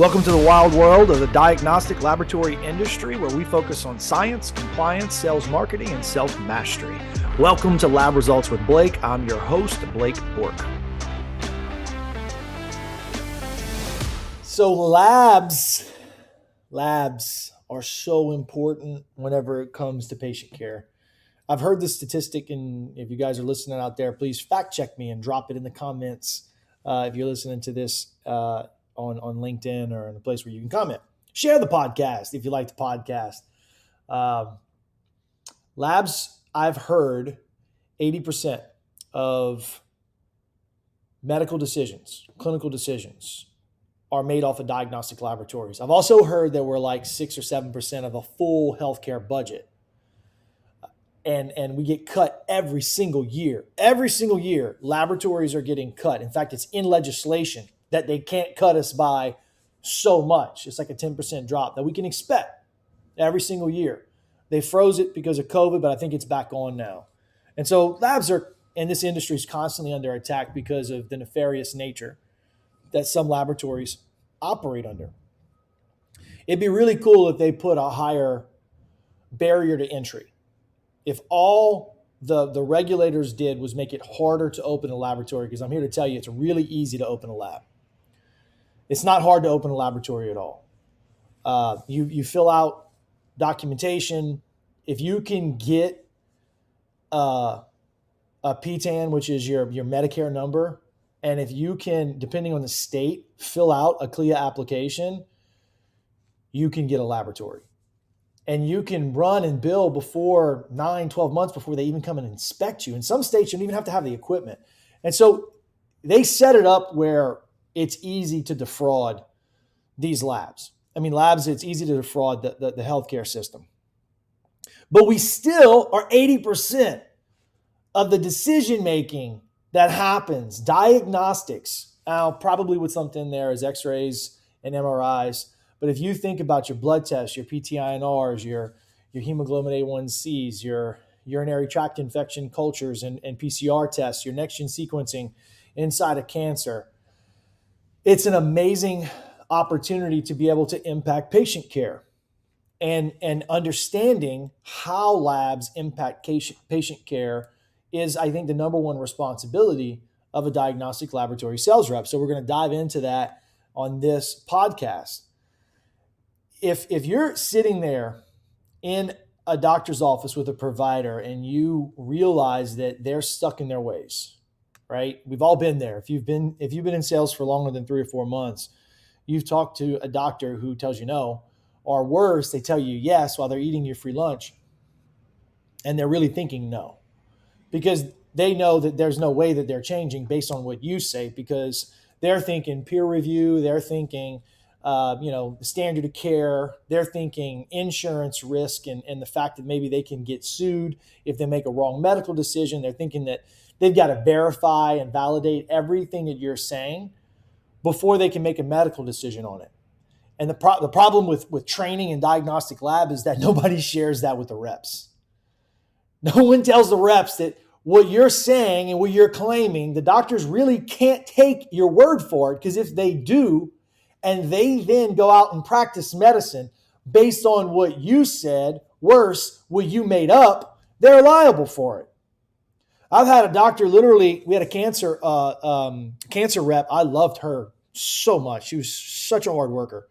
Welcome to the wild world of the diagnostic laboratory industry, where we focus on science, compliance, sales marketing, and self-mastery. Welcome to Lab Results with Blake. I'm your host, Blake Bork. So labs are so important whenever it comes to patient care. I've heard this statistic, and if you guys are listening out there, please fact check me and drop it in the comments if you're listening to this on LinkedIn or in a place where you can comment. Share the podcast if you like the podcast. Labs, I've heard 80% of medical decisions, clinical decisions, are made off of diagnostic laboratories. I've also heard that we're like 6 or 7% of a full healthcare budget. And we get cut every single year. Every single year, laboratories are getting cut. In fact, it's in legislation that they can't cut us by so much. It's like a 10% drop that we can expect every single year. They froze it because of COVID, but I think it's back on now. And so labs are, and this industry is constantly under attack because of the nefarious nature that some laboratories operate under. It'd be really cool if they put a higher barrier to entry. If all the regulators did was make it harder to open a laboratory, because I'm here to tell you it's really easy to open a lab. It's not hard to open a laboratory at all. You fill out documentation. If you can get a PTAN, which is your Medicare number, and if you can, depending on the state, fill out a CLIA application, you can get a laboratory. And you can run and bill before 9-12 months before they even come and inspect you. In some states, you don't even have to have the equipment. And so they set it up where it's easy to defraud these labs. I mean, labs, it's easy to defraud the healthcare system. But we still are 80% of the decision-making that happens. Diagnostics, probably with something there is x-rays and MRIs. But if you think about your blood tests, your PT-INRs, your hemoglobin A1Cs, your urinary tract infection cultures and PCR tests, your next-gen sequencing inside of cancer, it's an amazing opportunity to be able to impact patient care. And understanding how labs impact patient care is, I think, the number one responsibility of a diagnostic laboratory sales rep. So we're going to dive into that on this podcast. If you're sitting there in a doctor's office with a provider and you realize that they're stuck in their ways, right? We've all been there. If you've been in sales for longer than 3 or 4 months, you've talked to a doctor who tells you no, or worse, they tell you yes while they're eating your free lunch, and they're really thinking no, because they know that there's no way that they're changing based on what you say, because they're thinking peer review, they're thinking the standard of care, they're thinking insurance risk and the fact that maybe they can get sued if they make a wrong medical decision. They're thinking that they've got to verify and validate everything that you're saying before they can make a medical decision on it. And the problem with training in diagnostic lab is that nobody shares that with the reps. No one tells the reps that what you're saying and what you're claiming, the doctors really can't take your word for it, because if they do, and they then go out and practice medicine based on what you said, worse, what you made up, they're liable for it. I've had a doctor, literally, we had a cancer rep. I loved her so much. She was such a hard worker.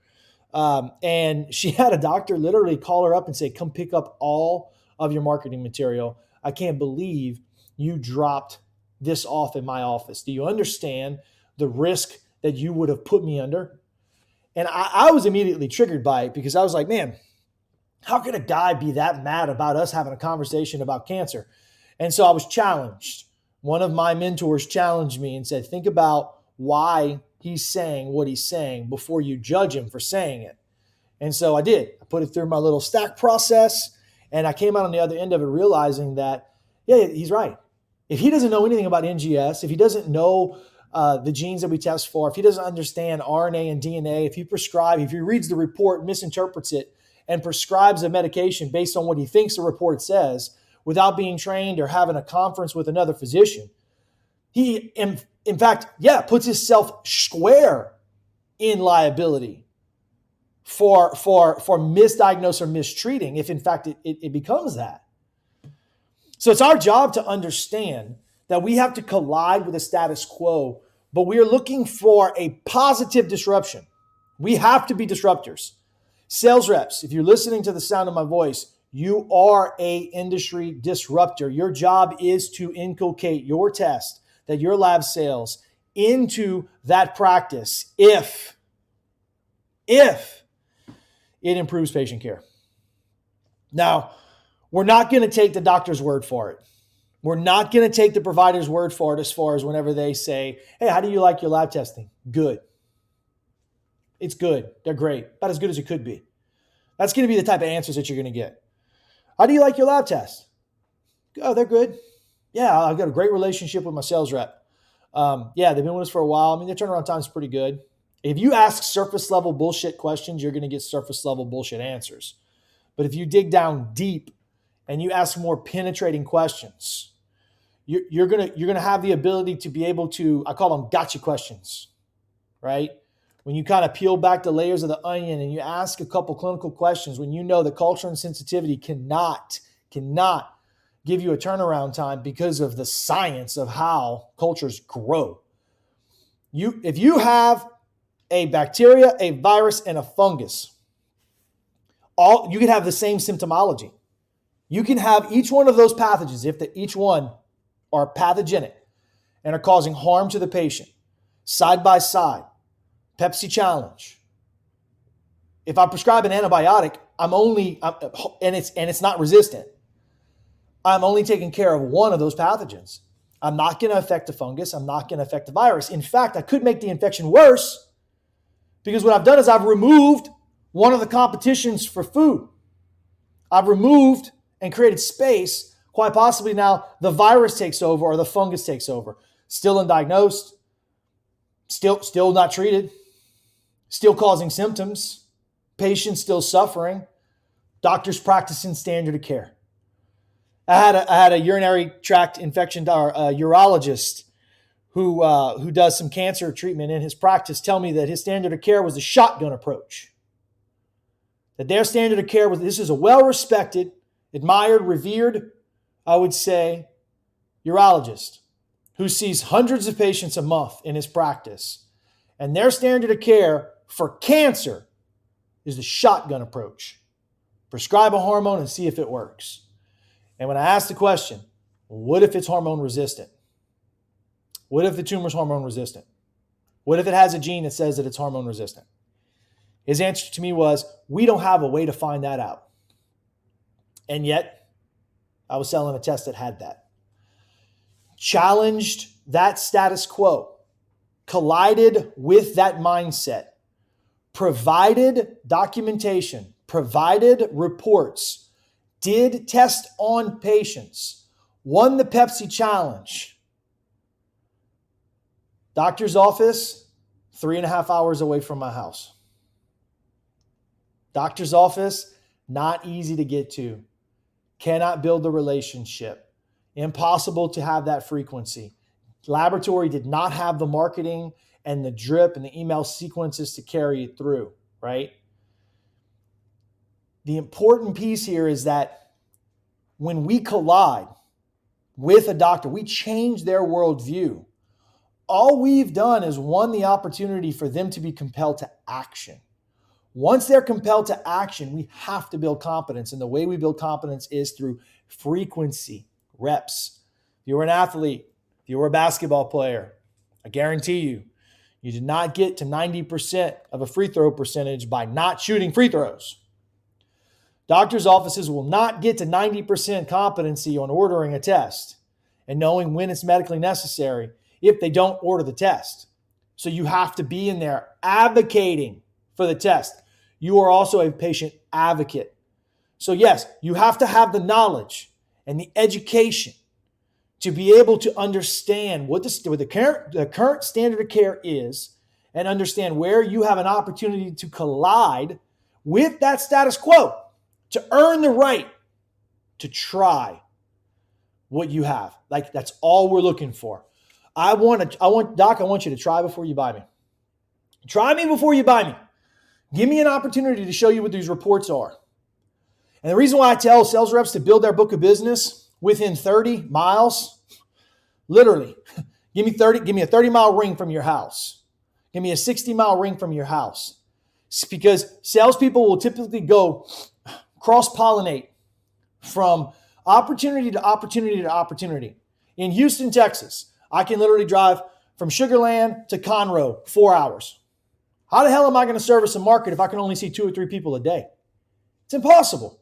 And she had a doctor literally call her up and say, come pick up all of your marketing material. I can't believe you dropped this off in my office. Do you understand the risk that you would have put me under? And I was immediately triggered by it, because I was like, man, how could a guy be that mad about us having a conversation about cancer? And so I was challenged. One of my mentors challenged me and said, think about why he's saying what he's saying before you judge him for saying it. And so I did. I put it through my little stack process, and I came out on the other end of it realizing that, yeah, he's right. If he doesn't know anything about NGS, if he doesn't know the genes that we test for, if he doesn't understand RNA and DNA, if he reads the report, misinterprets it, and prescribes a medication based on what he thinks the report says without being trained or having a conference with another physician, he, in fact, puts himself square in liability for misdiagnosed or mistreating if in fact it becomes that. So it's our job to understand that we have to collide with the status quo, but we are looking for a positive disruption. We have to be disruptors. Sales reps, if you're listening to the sound of my voice, you are a industry disruptor. Your job is to inculcate your test, that your lab sales, into that practice if it improves patient care. Now, we're not going to take the doctor's word for it. We're not going to take the provider's word for it as far as whenever they say, hey, how do you like your lab testing? Good. It's good. They're great. About as good as it could be. That's going to be the type of answers that you're going to get. How do you like your lab test? Oh, they're good. Yeah, I've got a great relationship with my sales rep. Yeah, they've been with us for a while. I mean, their turnaround time is pretty good. If you ask surface level bullshit questions, you're going to get surface level bullshit answers. But if you dig down deep and you ask more penetrating questions, you're gonna have the ability to be able to, I call them gotcha questions, right? When you kind of peel back the layers of the onion and you ask a couple clinical questions, when you know that culture and sensitivity cannot give you a turnaround time because of the science of how cultures grow. If you have a bacteria, a virus, and a fungus, you can have the same symptomology. You can have each one of those pathogens, if each one are pathogenic and are causing harm to the patient, side by side. Pepsi challenge. If I prescribe an antibiotic, and it's not resistant, I'm only taking care of one of those pathogens. I'm not going to affect the fungus. I'm not going to affect the virus. In fact, I could make the infection worse because what I've done is I've removed one of the competitions for food. I've removed and created space. Quite possibly now the virus takes over or the fungus takes over. Still undiagnosed, still not treated, still causing symptoms, patients still suffering, doctors practicing standard of care. I had a urinary tract infection or a urologist who does some cancer treatment in his practice tell me that his standard of care was the shotgun approach. That their standard of care was, this is a well-respected, admired, revered, I would say, urologist who sees hundreds of patients a month in his practice. And their standard of care for cancer is the shotgun approach. Prescribe a hormone and see if it works. And when I asked the question, what if it's hormone resistant? What if the tumor's hormone resistant? What if it has a gene that says that it's hormone resistant? His answer to me was, we don't have a way to find that out. And yet, I was selling a test that had that. Challenged that status quo, collided with that mindset, provided documentation, provided reports, did test on patients, won the Pepsi challenge. Doctor's office, 3.5 hours away from my house. Doctor's office, not easy to get to. Cannot build the relationship. Impossible to have that frequency. Laboratory did not have the marketing and the drip and the email sequences to carry it through, right? The important piece here is that when we collide with a doctor, we change their worldview. All we've done is won the opportunity for them to be compelled to action. Once they're compelled to action, we have to build competence. And the way we build competence is through frequency, reps. If you were an athlete, if you were a basketball player, I guarantee you, you did not get to 90% of a free throw percentage by not shooting free throws. Doctors' offices will not get to 90% competency on ordering a test and knowing when it's medically necessary if they don't order the test. So you have to be in there advocating for the test. You are also a patient advocate. So yes, you have to have the knowledge and the education to be able to understand what the current standard of care is and understand where you have an opportunity to collide with that status quo to earn the right to try what you have. Like, that's all we're looking for. Doc, I want you to try before you buy me. Try me before you buy me. Give me an opportunity to show you what these reports are. And the reason why I tell sales reps to build their book of business within 30 miles, literally, give me a 30-mile ring from your house. Give me a 60-mile ring from your house. It's because salespeople will typically go cross-pollinate from opportunity to opportunity to opportunity. In Houston, Texas, I can literally drive from Sugar Land to Conroe 4 hours. How the hell am I going to service a market if I can only see 2 or 3 people a day? It's impossible.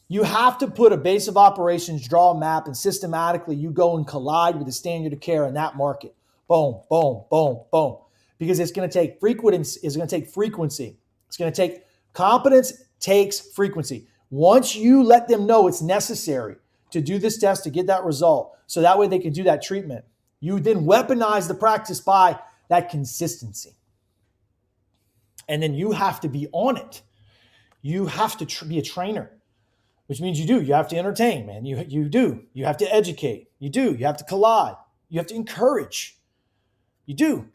You have to put a base of operations, draw a map, and systematically you go and collide with the standard of care in that market. Boom, boom, boom, boom. Because it's going to take frequency. It's going to take frequency. It's going to take competence takes frequency. Once you let them know it's necessary to do this test to get that result, so that way they can do that treatment, you then weaponize the practice by that consistency. And then you have to be on it. You have to be a trainer, which means you have to entertain, man. You do. You have to educate. You do. You have to collide. You have to encourage. You do.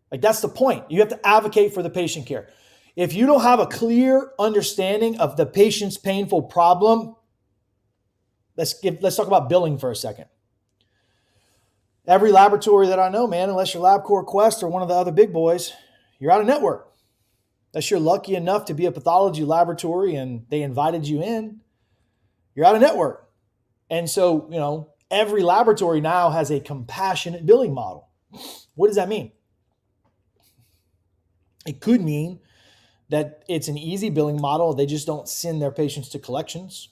Like, that's the point. You have to advocate for the patient care. If you don't have a clear understanding of the patient's painful problem, let's talk about billing for a second. Every laboratory that I know, man, unless you're LabCorp Quest or one of the other big boys, you're out of network. Unless you're lucky enough to be a pathology laboratory and they invited you in, you're out of network. And so, every laboratory now has a compassionate billing model. What does that mean? It could mean that it's an easy billing model. They just don't send their patients to collections.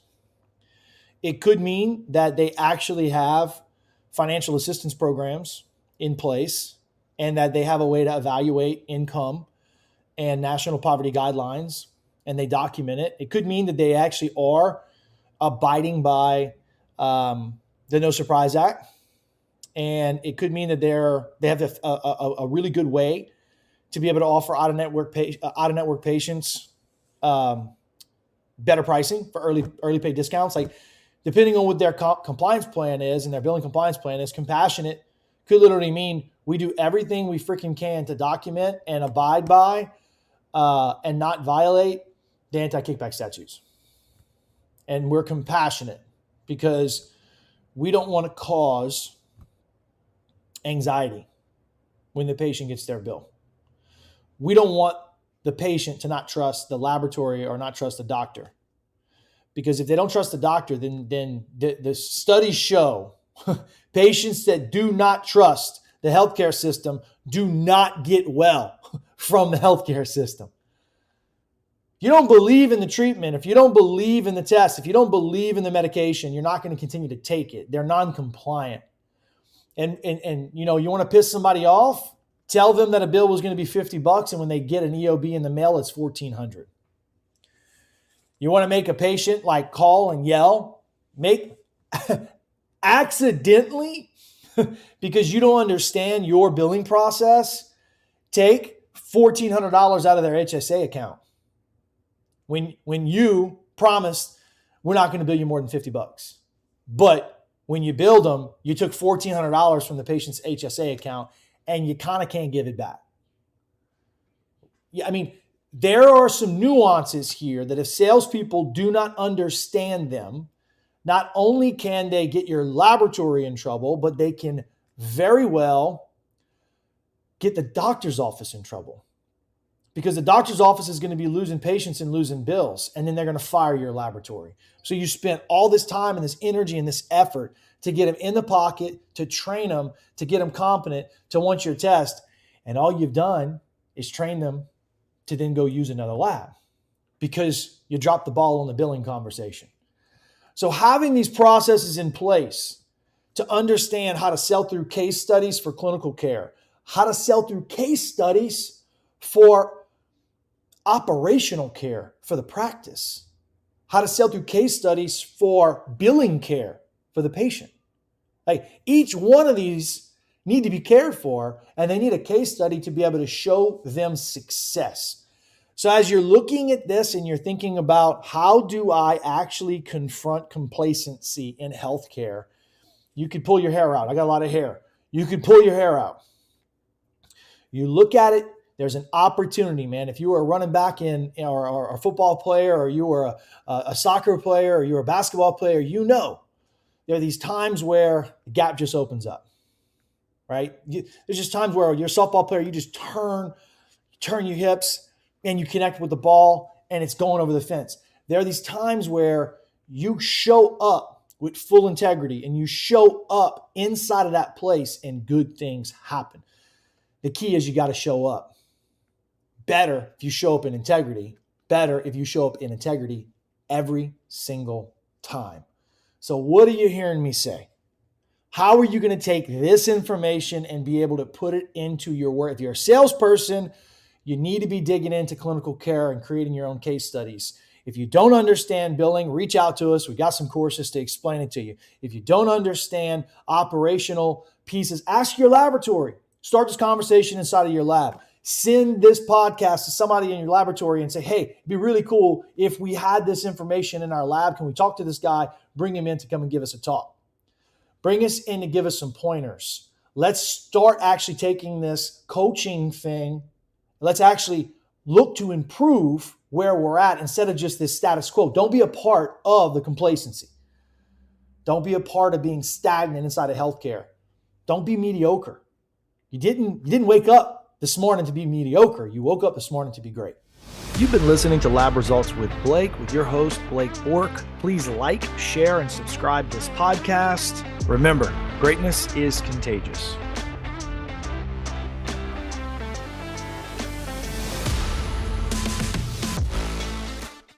It could mean that they actually have financial assistance programs in place and that they have a way to evaluate income and national poverty guidelines, and they document it. It could mean that they actually are abiding by the No Surprise Act, and it could mean that they have a really good way to be able to offer out-of-network patients better pricing for early pay discounts. Like, depending on what their compliance plan is and their billing compliance plan is, compassionate could literally mean we do everything we freaking can to document and abide by and not violate the anti-kickback statutes. And we're compassionate because we don't want to cause anxiety when the patient gets their bill. We don't want the patient to not trust the laboratory or not trust the doctor. Because if they don't trust the doctor, then the studies show patients that do not trust the healthcare system do not get well from the healthcare system. If you don't believe in the treatment, if you don't believe in the test, if you don't believe in the medication, you're not going to continue to take it. They're non-compliant. And you want to piss somebody off? Tell them that a bill was going to be $50, and when they get an EOB in the mail, it's $1,400. You want to make a patient like call and yell? Accidentally, because you don't understand your billing process, take $1,400 out of their HSA account. When you promised we're not going to bill you more than $50. But when you billed them, you took $1,400 from the patient's HSA account and you kind of can't give it back. Yeah, I mean, there are some nuances here that if salespeople do not understand them, not only can they get your laboratory in trouble, but they can very well get the doctor's office in trouble. Because the doctor's office is going to be losing patients and losing bills, and then they're going to fire your laboratory. So you spent all this time and this energy and this effort to get them in the pocket, to train them, to get them competent, to want your test, and all you've done is train them to then go use another lab because you dropped the ball on the billing conversation. So having these processes in place to understand how to sell through case studies for clinical care, how to sell through case studies for operational care for the practice, how to sell through case studies for billing care for the patient. Like, each one of these need to be cared for, and they need a case study to be able to show them success. So as you're looking at this and you're thinking about how do I actually confront complacency in healthcare, you could pull your hair out. I got a lot of hair. You could pull your hair out. You look at it There's an opportunity, man. If you are a running back or a football player, or you are a soccer player, or you're a basketball player, there are these times where the gap just opens up, right? There's just times where you're a softball player, you just turn your hips and you connect with the ball and it's going over the fence. There are these times where you show up with full integrity and you show up inside of that place and good things happen. The key is you got to show up. Better if you show up in integrity. Better if you show up in integrity every single time. So what are you hearing me say? How are you going to take this information and be able to put it into your work? If you're a salesperson, you need to be digging into clinical care and creating your own case studies. If you don't understand billing, reach out to us. We got some courses to explain it to you. If you don't understand operational pieces, ask your laboratory. Start this conversation inside of your lab. Send this podcast to somebody in your laboratory and say, hey, it'd be really cool if we had this information in our lab. Can we talk to this guy? Bring him in to come and give us a talk. Bring us in to give us some pointers. Let's start actually taking this coaching thing. Let's actually look to improve where we're at instead of just this status quo. Don't be a part of the complacency. Don't be a part of being stagnant inside of healthcare. Don't be mediocre. You didn't wake up this morning to be mediocre. You woke up this morning to be great. You've been listening to Lab Results with Blake, with your host, Blake Bork. Please like, share, and subscribe to this podcast. Remember, greatness is contagious.